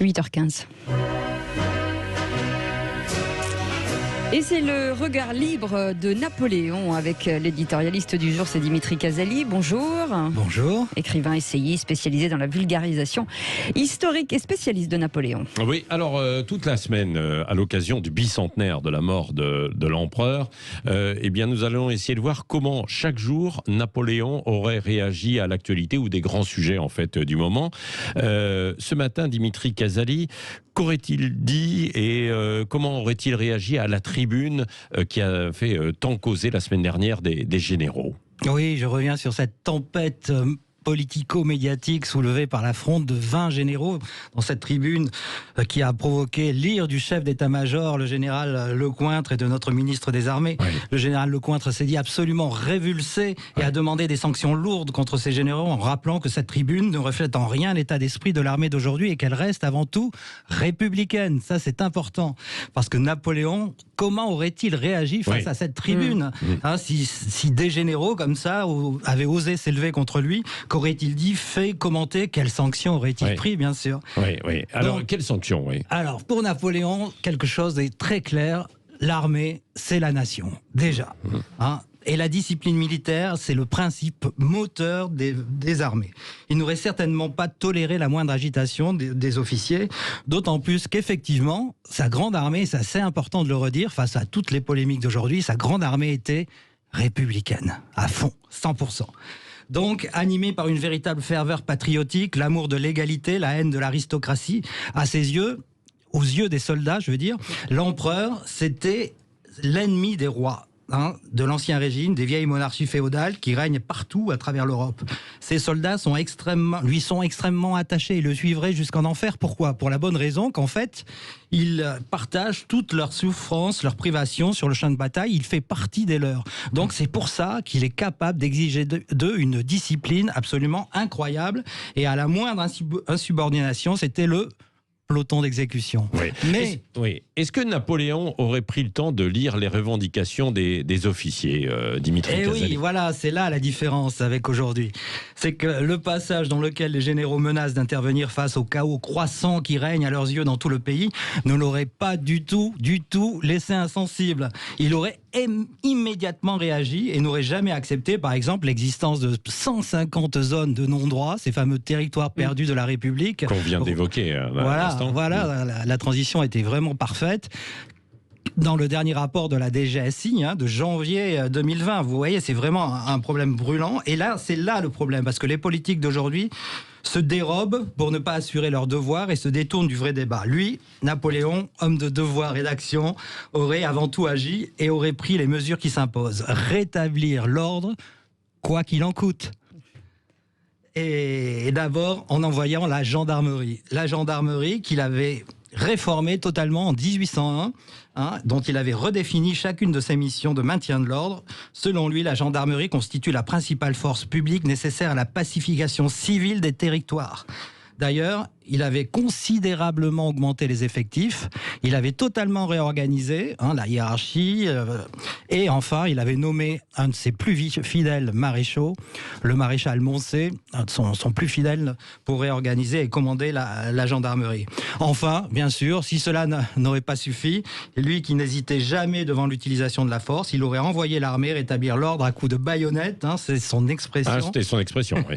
8h15. Et c'est le regard libre de Napoléon avec l'éditorialiste du jour, c'est Dimitri Casali. Bonjour. Bonjour. Écrivain, essayiste, spécialisé dans la vulgarisation historique et spécialiste de Napoléon. Oui, alors toute la semaine, à l'occasion du bicentenaire de la mort de l'empereur, eh bien nous allons essayer de voir comment chaque jour Napoléon aurait réagi à l'actualité ou des grands sujets en fait du moment. Ce matin, Dimitri Casali, qu'aurait-il dit et comment aurait-il réagi à la tribune qui a fait tant causer la semaine dernière des généraux? Oui, je reviens sur cette tempête politico-médiatique soulevée par l'affronte de 20 généraux dans cette tribune qui a provoqué l'ire du chef d'état-major, le général Lecointre, et de notre ministre des Armées. Oui. Le général Lecointre s'est dit absolument révulsé et a demandé des sanctions lourdes contre ces généraux en rappelant que cette tribune ne reflète en rien l'état d'esprit de l'armée d'aujourd'hui et qu'elle reste avant tout républicaine. Ça, c'est important. Parce que Napoléon, comment aurait-il réagi face à cette tribune si des généraux comme ça avaient osé s'élever contre lui? Qu'aurait-il dit, fait, commenté? Quelles sanctions aurait-il pris, bien sûr? Oui. Alors, quelles sanctions? Alors, pour Napoléon, quelque chose est très clair. L'armée, c'est la nation, déjà. Et la discipline militaire, c'est le principe moteur des armées. Il n'aurait certainement pas toléré la moindre agitation des officiers, d'autant plus qu'effectivement, sa grande armée, c'est assez important de le redire, face à toutes les polémiques d'aujourd'hui, sa grande armée était républicaine, à fond, 100%. Donc, animé par une véritable ferveur patriotique, l'amour de l'égalité, la haine de l'aristocratie, à ses yeux, aux yeux des soldats, je veux dire, l'empereur, c'était l'ennemi des rois. De l'ancien régime, des vieilles monarchies féodales qui règnent partout à travers l'Europe. Ces soldats lui sont extrêmement attachés et le suivraient jusqu'en enfer. Pourquoi? Pour la bonne raison qu'en fait, ils partagent toutes leurs souffrances, leurs privations sur le champ de bataille. Il fait partie des leurs. Donc c'est pour ça qu'il est capable d'exiger d'eux une discipline absolument incroyable. Et à la moindre insubordination, c'était le peloton d'exécution. Est-ce que Napoléon aurait pris le temps de lire les revendications des officiers, Dimitri Casali? Oui, voilà, c'est là la différence avec aujourd'hui. C'est que le passage dans lequel les généraux menacent d'intervenir face au chaos croissant qui règne à leurs yeux dans tout le pays ne l'aurait pas du tout laissé insensible. Il aurait immédiatement réagi et n'aurait jamais accepté, par exemple, l'existence de 150 zones de non-droit, ces fameux territoires perdus de la République. Qu'on vient d'évoquer. Voilà, la transition était vraiment parfaite. Dans le dernier rapport de la DGSI de janvier 2020, vous voyez, c'est vraiment un problème brûlant. Et là, c'est là le problème, parce que les politiques d'aujourd'hui se dérobent pour ne pas assurer leurs devoirs et se détournent du vrai débat. Lui, Napoléon, homme de devoir et d'action, aurait avant tout agi et aurait pris les mesures qui s'imposent. Rétablir l'ordre, quoi qu'il en coûte. Et d'abord en envoyant la gendarmerie. La gendarmerie qu'il avait réformée totalement en 1801, dont il avait redéfini chacune de ses missions de maintien de l'ordre. Selon lui, la gendarmerie constitue la principale force publique nécessaire à la pacification civile des territoires. D'ailleurs, il avait considérablement augmenté les effectifs, il avait totalement réorganisé la hiérarchie, et enfin, il avait nommé un de ses plus fidèles maréchaux, le maréchal Moncey, son plus fidèle, pour réorganiser et commander la gendarmerie. Enfin, bien sûr, si cela n'aurait pas suffi, lui qui n'hésitait jamais devant l'utilisation de la force, il aurait envoyé l'armée rétablir l'ordre à coups de baïonnette, c'est son expression. Ah, c'était son expression, oui.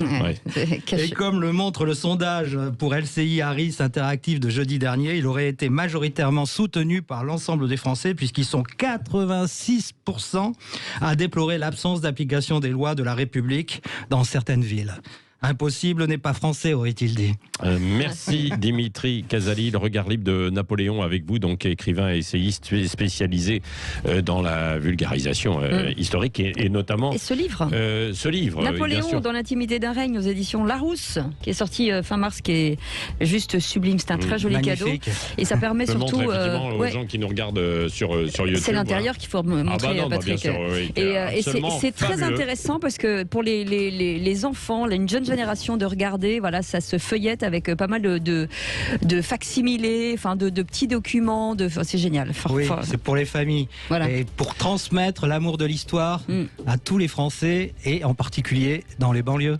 Et comme le montre le sondage pour LCI Harris Interactive de jeudi dernier, il aurait été majoritairement soutenu par l'ensemble des Français puisqu'ils sont 86% à déplorer l'absence d'application des lois de la République dans certaines villes. Impossible n'est pas français, aurait-il dit. Merci Dimitri Casali, le regard libre de Napoléon avec vous, donc écrivain et essayiste spécialisé dans la vulgarisation historique et notamment... Et ce livre Napoléon dans l'intimité d'un règne aux éditions Larousse, qui est sorti fin mars, qui est juste sublime, c'est un très joli magnifique cadeau. Et ça permet je surtout... montre aux gens qui nous regardent sur YouTube. C'est l'intérieur qu'il faut montrer, Patrick. Et c'est très intéressant parce que pour les enfants, une jeune génération de regarder, voilà, ça se feuillette avec pas mal de facsimilés, enfin de petits documents, c'est génial. C'est pour les familles, et pour transmettre l'amour de l'histoire à tous les Français et en particulier dans les banlieues.